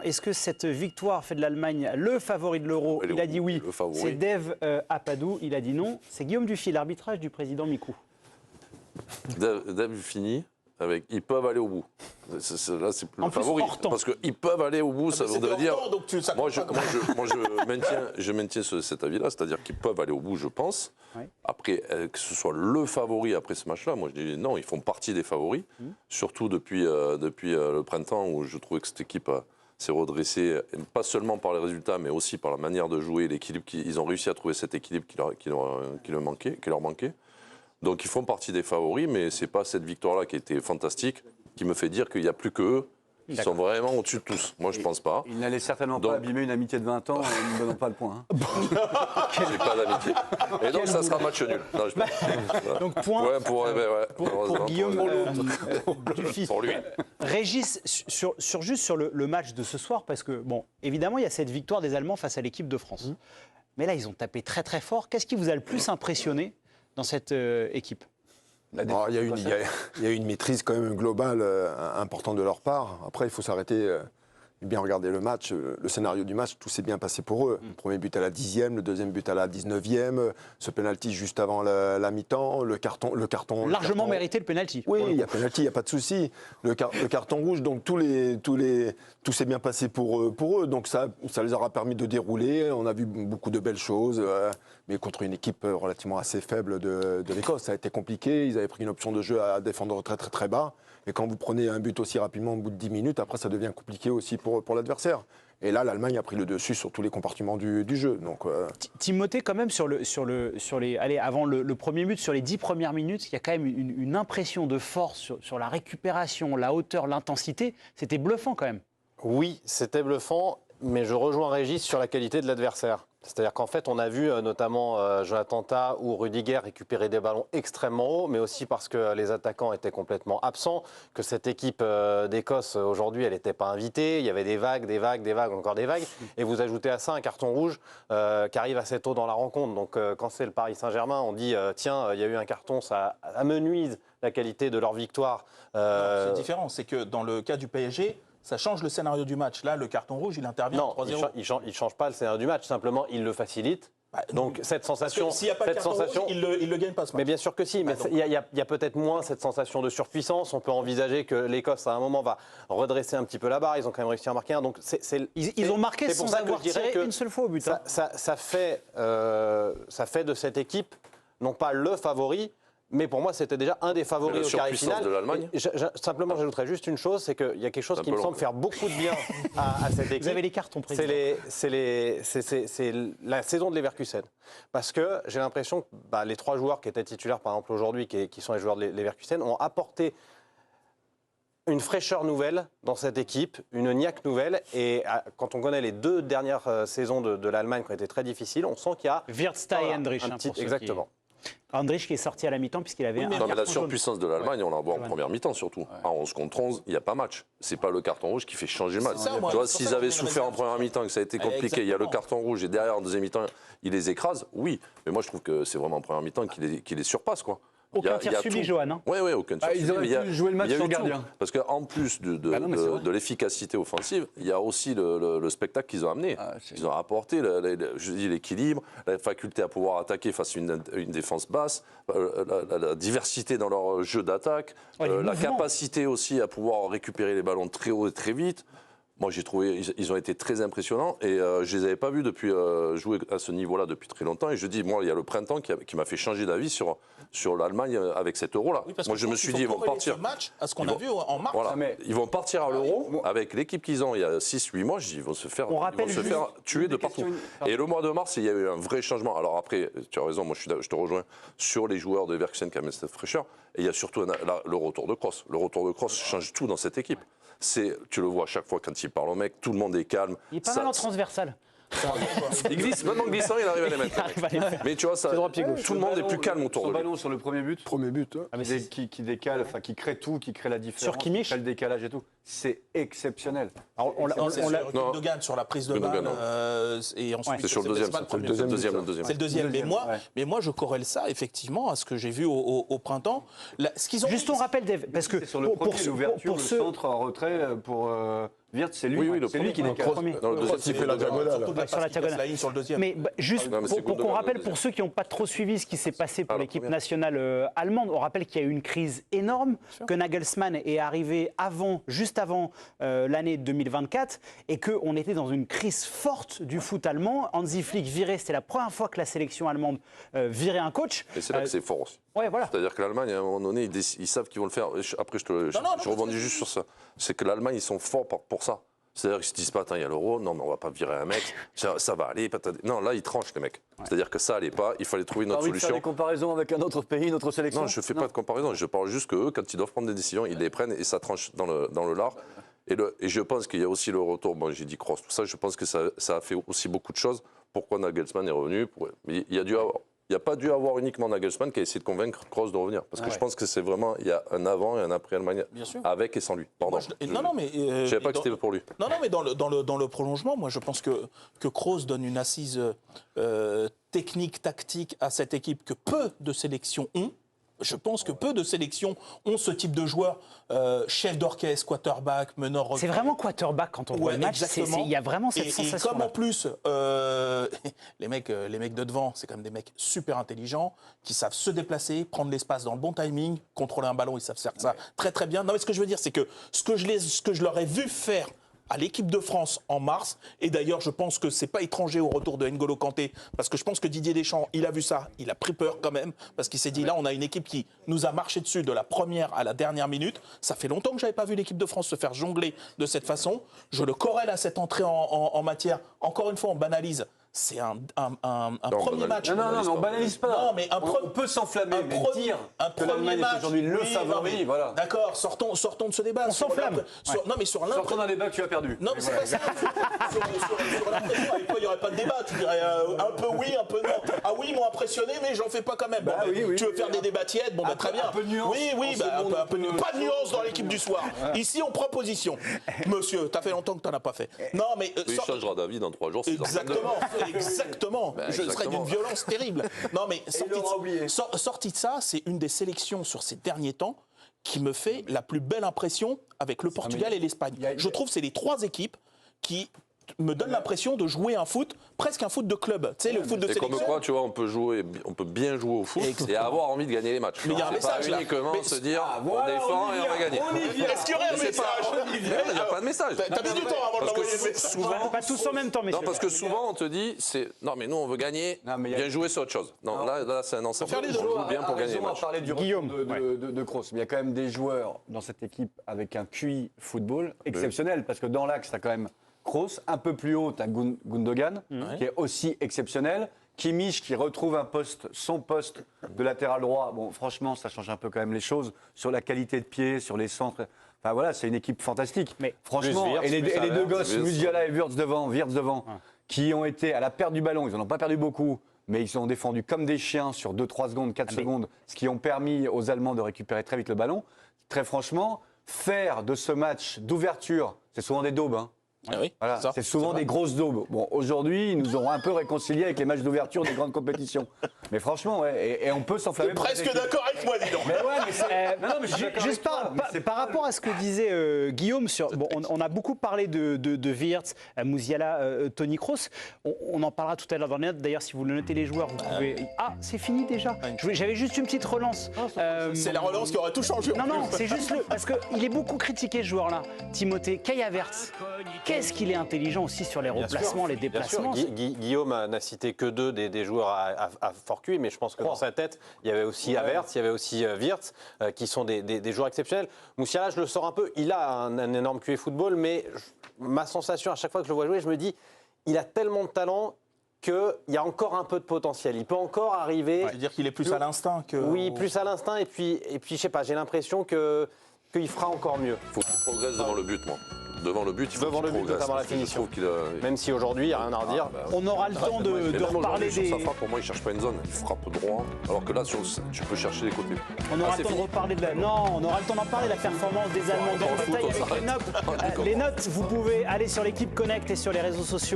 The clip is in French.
est-ce que cette victoire fait de l'Allemagne le favori de l'Euro? Il a dit oui. C'est Dave Apadou, il a dit non. C'est Guillaume Dufy, l'arbitrage du président Micou. Dave Fini. Ils peuvent aller au bout. Là, c'est plus le favori. Parce qu'ils peuvent aller au bout, ça voudrait dire. Moi, je maintiens cet avis-là, c'est-à-dire qu'ils peuvent aller au bout, je pense. Oui. Après, que ce soit le favori après ce match-là, moi je dis non, ils font partie des favoris. Surtout depuis le printemps où je trouvais que cette équipe s'est redressée, pas seulement par les résultats, mais aussi par la manière de jouer, l'équilibre. Ils ont réussi à trouver cet équilibre qui leur manquait. Donc ils font partie des favoris, mais ce n'est pas cette victoire-là qui a été fantastique, qui me fait dire qu'il n'y a plus qu'eux qui sont vraiment au-dessus de tous. Moi, je ne pense pas. Ils n'allaient certainement pas abîmer une amitié de 20 ans en ne donnant pas le point. J'ai pas d'amitié. Et donc, ça sera match nul. Non, donc, point pour Guillaume Dufy. Pour lui. Régis, juste sur le match de ce soir, parce que, bon, évidemment, il y a cette victoire des Allemands face à l'équipe de France. Mais là, ils ont tapé très, très fort. Qu'est-ce qui vous a le plus impressionné dans cette équipe? Il y a une maîtrise quand même globale importante de leur part. Après, il faut s'arrêter, bien regarder le match, le scénario du match, tout s'est bien passé pour eux. Le premier but à la 10e, le deuxième but à la 19e, ce penalty juste avant la mi-temps, le carton... Largement mérité le penalty. Oui, il y a penalty, il n'y a pas de souci. Le carton rouge, donc tout s'est bien passé pour eux. Donc ça les aura permis de dérouler. On a vu beaucoup de belles choses, mais contre une équipe relativement assez faible de l'Écosse. Ça a été compliqué. Ils avaient pris une option de jeu à défendre très très très bas. Et quand vous prenez un but aussi rapidement au bout de 10 minutes, après ça devient compliqué aussi pour l'adversaire. Et là, l'Allemagne a pris le dessus sur tous les compartiments du jeu. Donc, Timothée, quand même, avant le premier but, sur les 10 premières minutes, il y a quand même une impression de force sur la récupération, la hauteur, l'intensité. C'était bluffant quand même. Oui, c'était bluffant, mais je rejoins Régis sur la qualité de l'adversaire. C'est-à-dire qu'en fait, on a vu notamment Jonathan Tah ou Rudiger récupérer des ballons extrêmement hauts, mais aussi parce que les attaquants étaient complètement absents, que cette équipe d'Écosse, aujourd'hui, elle n'était pas invitée. Il y avait des vagues, encore des vagues. Et vous ajoutez à ça un carton rouge qui arrive assez tôt dans la rencontre. Donc, quand c'est le Paris Saint-Germain, on dit tiens, il y a eu un carton, ça amenuise la qualité de leur victoire. C'est différent, c'est que dans le cas du PSG, ça change le scénario du match. Là, le carton rouge, il intervient 3-0. Il ne change pas le scénario du match, simplement, il le facilite. Donc, cette sensation... S'il n'y a pas de carton rouge, il le gagne pas, ce match. Mais bien sûr que si, mais il y a peut-être moins cette sensation de surpuissance. On peut envisager que l'Écosse, à un moment, va redresser un petit peu la barre. Ils ont quand même réussi à marquer un. Donc ils ont marqué sans avoir tiré une seule fois au but. Ça fait de cette équipe, non pas le favori, mais pour moi, c'était déjà un des favoris au carré final. De l'Allemagne. Simplement, j'ajouterais juste une chose, c'est qu'il y a quelque chose qui me semble faire beaucoup de bien à cette équipe. Vous avez les cartons, président. C'est la saison de Leverkusen. Parce que j'ai l'impression que les 3 joueurs qui étaient titulaires, par exemple, aujourd'hui, qui sont les joueurs de Leverkusen, ont apporté une fraîcheur nouvelle dans cette équipe, une niaque nouvelle. Et quand on connaît les 2 dernières saisons de l'Allemagne qui ont été très difficiles, on sent qu'il y a... Wirtz et Andrich. Exactement. Andrich qui est sorti à la mi-temps puisqu'il avait mais la surpuissance de l'Allemagne, on la voit en première mi-temps surtout. À 11 contre 11, il n'y a pas match. C'est pas le carton rouge qui fait changer le match. Tu vois, s'ils avaient souffert en première mi-temps, que ça a été compliqué, il y a le carton rouge et derrière en deuxième mi-temps, il les écrase, oui. Mais moi je trouve que c'est vraiment en première mi-temps qu'il les surpasse, quoi. Aucun tir subi, Johan. Oui, aucun tir subi. Ils auraient pu jouer le match sans gardien. Parce qu'en plus de l'efficacité offensive, il y a aussi le spectacle qu'ils ont amené. Ils ont apporté l'équilibre, la faculté à pouvoir attaquer face à une défense basse, la diversité dans leur jeu d'attaque, la capacité aussi à pouvoir récupérer les ballons très haut et très vite. Moi, j'ai trouvé, ils ont été très impressionnants et je les avais pas vus depuis jouer à ce niveau-là depuis très longtemps. Et je dis, moi, il y a le printemps qui m'a fait changer d'avis sur l'Allemagne avec cet euro-là. Oui, moi, je me suis dit, ils vont partir. Match à ce qu'on a vu en mars. Voilà. Ils vont partir à l'euro avec l'équipe qu'ils ont il y a 6-8 mois. Je dis, ils vont se faire tuer de partout. Et le mois de mars, il y a eu un vrai changement. Alors après, tu as raison, moi, je te rejoins sur les joueurs de Leverkusen qui amènent cette fraîcheur. Et il y a surtout le retour de Kroos. Le retour de Kroos change tout dans cette équipe. Tu le vois à chaque fois quand il parle au mec, tout le monde est calme. Il est pas mal en transversal. Il glisse, même en glissant, il arrive à les mettre. Mais tu vois, tout le monde est plus calme autour de lui. Son ballon sur le premier but, qui décale, enfin qui crée tout, qui crée la différence, qui crée le décalage et tout. C'est exceptionnel. C'est Gundogan sur la prise de balle et ensuite c'est sur le deuxième. C'est le deuxième. Mais moi, je corrèle ça effectivement à ce que j'ai vu au printemps. Juste on rappelle, Dave, parce que sur le premier, l'ouverture, le centre en retrait pour Wirtz, c'est lui, c'est lui qui décale. Dans le deuxième, il fait la diagonale. Sur la diagonale. Sur le deuxième. Mais juste pour qu'on rappelle, pour ceux qui n'ont pas trop suivi ce qui s'est passé pour l'équipe nationale allemande, on rappelle qu'il y a eu une crise énorme, que Nagelsmann est arrivé juste avant l'année 2024 et qu'on était dans une crise forte du foot allemand. Hansi Flick viré, c'était la première fois que la sélection allemande virait un coach. Et c'est là que c'est fort aussi. Ouais, voilà. C'est-à-dire que l'Allemagne, à un moment donné, ils savent qu'ils vont le faire. Après, je rebondis juste sur ça. C'est que l'Allemagne, ils sont forts pour ça. C'est-à-dire qu'ils ne se disent pas, attends, il y a l'euro, non, mais on ne va pas virer un mec, ça va aller. Non, là, ils tranchent, les mecs. C'est-à-dire que ça n'allait pas, il fallait trouver une autre solution. Tu faire des comparaisons avec un autre pays, une autre sélection? Non, je ne fais pas de comparaison. Je parle juste qu'eux, quand ils doivent prendre des décisions, ils les prennent et ça tranche dans le lard. Et je pense qu'il y a aussi le retour, bon, j'ai dit Kroos, tout ça, je pense que ça a fait aussi beaucoup de choses. Pourquoi Nagelsmann est revenu? Il n'y a pas dû avoir uniquement Nagelsmann qui a essayé de convaincre Kroos de revenir. Parce que je pense que c'est vraiment, il y a un avant et un après Allemagne, avec et sans lui. Pardon. Je ne savais pas que c'était pour lui. Non, mais dans le prolongement, moi je pense que Kroos donne une assise technique, tactique à cette équipe que peu de sélections ont. Je pense que peu de sélections ont ce type de joueur, chef d'orchestre, quarterback, meneur. C'est vraiment quarterback quand on voit le match. Il y a vraiment cette sensation. Et comme en plus, les mecs de devant, c'est quand même des mecs super intelligents, qui savent se déplacer, prendre l'espace dans le bon timing, contrôler un ballon, ils savent faire ça très très bien. Non, mais ce que je veux dire, c'est que ce que je leur ai vu faire à l'équipe de France en mars, et d'ailleurs je pense que c'est pas étranger au retour de N'Golo Kanté, parce que je pense que Didier Deschamps, il a vu ça, il a pris peur quand même, parce qu'il s'est dit là on a une équipe qui nous a marché dessus de la première à la dernière minute. Ça fait longtemps que j'avais pas vu l'équipe de France se faire jongler de cette façon. Je le corrèle à cette entrée en matière. Encore une fois, on banalise. C'est un premier match. Non, on banalise pas. Non, mais on peut s'enflammer, mais dire que l'Allemagne est aujourd'hui le favori, voilà. D'accord, sortons de ce débat. On s'enflamme. Non, mais sur l'impression. Sortons d'un débat que tu as perdu. Non, mais c'est pas ça. Sur l'impression, avec toi, il n'y aurait pas de débat. Tu dirais un peu oui, un peu non. Ah oui, ils m'ont impressionné, mais j'en fais pas quand même. Tu veux faire des débats tièdes, bon, très bien. Un peu de nuance. Oui, un peu de nuance. Pas de nuance dans l'équipe du soir. Ici, on prend position. Monsieur, t'as fait longtemps que t'en as pas fait. Non, mais. Il changera d'avis dans 3 jours. Exactement. Je serais d'une violence terrible. Non, mais sorti de ça, c'est une des sélections sur ces derniers temps qui me fait la plus belle impression avec le Portugal et l'Espagne. Je trouve que c'est les 3 équipes qui me donnent l'impression de jouer un foot, presque un foot de club. Tu sais, le foot de sélection. Et comme quoi, tu vois, on peut bien jouer au foot et avoir envie de gagner les matchs. Mais il y a un message là. Uniquement se dire, on défend et on va gagner. Est-ce qu'il y aurait un message? Il n'y a pas de message. T'as mis du temps avant de l'envoyer le message. Souvent, pas tous en même temps, messieurs. Non, parce que souvent, on te dit, non, mais nous, on veut gagner, bien jouer, c'est autre chose. Non, là, c'est un ensemble. On joue bien pour gagner les matchs. On parlait du Guillaume de Kroos, mais il y a quand même des joueurs dans cette équipe avec un QI football exceptionnel, parce que dans l'axe, tu as quand même Kroos, un peu plus haut, tu as Gundogan, qui est aussi exceptionnel. Kimmich, qui retrouve son poste de latéral droit. Bon, franchement, ça change un peu quand même les choses sur la qualité de pied, sur les centres. Enfin voilà, c'est une équipe fantastique. Mais franchement, Wirtz, et les deux gosses, Musiala et Wirtz devant, qui ont été à la perte du ballon, ils n'en ont pas perdu beaucoup, mais ils ont défendu comme des chiens sur 2-3 secondes, 4 secondes, ce qui ont permis aux Allemands de récupérer très vite le ballon. Très franchement, faire de ce match d'ouverture, c'est souvent des daubes, hein. Ah oui, voilà, c'est souvent des grosses daubes. Bon, aujourd'hui, ils nous auront un peu réconciliés avec les matchs d'ouverture des grandes compétitions. Mais franchement, et on peut s'enflammer. Presque d'accord avec moi, dis donc. Mais ouais, mais c'est... juste par rapport à ce que disait Guillaume, on a beaucoup parlé de Wirtz, Musiala, Toni Kroos. On en parlera tout à l'heure dans les notes. D'ailleurs, si vous notez les joueurs, vous pouvez... Ah, c'est fini déjà. J'avais juste une petite relance. C'est la relance qui aurait tout changé. Non, c'est juste parce qu'il est beaucoup critiqué, ce joueur-là. Timothée Kai Havertz. Qu'est-ce qu'il est intelligent aussi sur les replacements, les déplacements. Guillaume n'a cité que 2 des joueurs à fort QI, mais je pense que dans sa tête, il y avait aussi Havertz, il y avait aussi Wirtz, qui sont des joueurs exceptionnels. Musiala, je le sors un peu, il a un énorme QI football, mais ma sensation à chaque fois que je le vois jouer, je me dis, il a tellement de talent qu'il y a encore un peu de potentiel. Il peut encore arriver... C'est-à-dire qu'il est plus à l'instinct que... Oui, plus à l'instinct, et puis je sais pas, j'ai l'impression qu'il fera encore mieux. Il faut qu'il progresse devant le but, moi. Devant le but, il faut qu'il progresse. Notamment la finition. Même si aujourd'hui, il n'y a rien à redire. On aura le temps de reparler des... Sa frappe, pour moi, il ne cherche pas une zone. Il frappe droit. Alors que là, tu peux chercher les côtés. On aura le temps de reparler de la... Non, on aura le temps d'en parler de la performance des Allemands dans le détail avec les notes. Les notes, vous pouvez aller sur l'équipe Connect et sur les réseaux sociaux.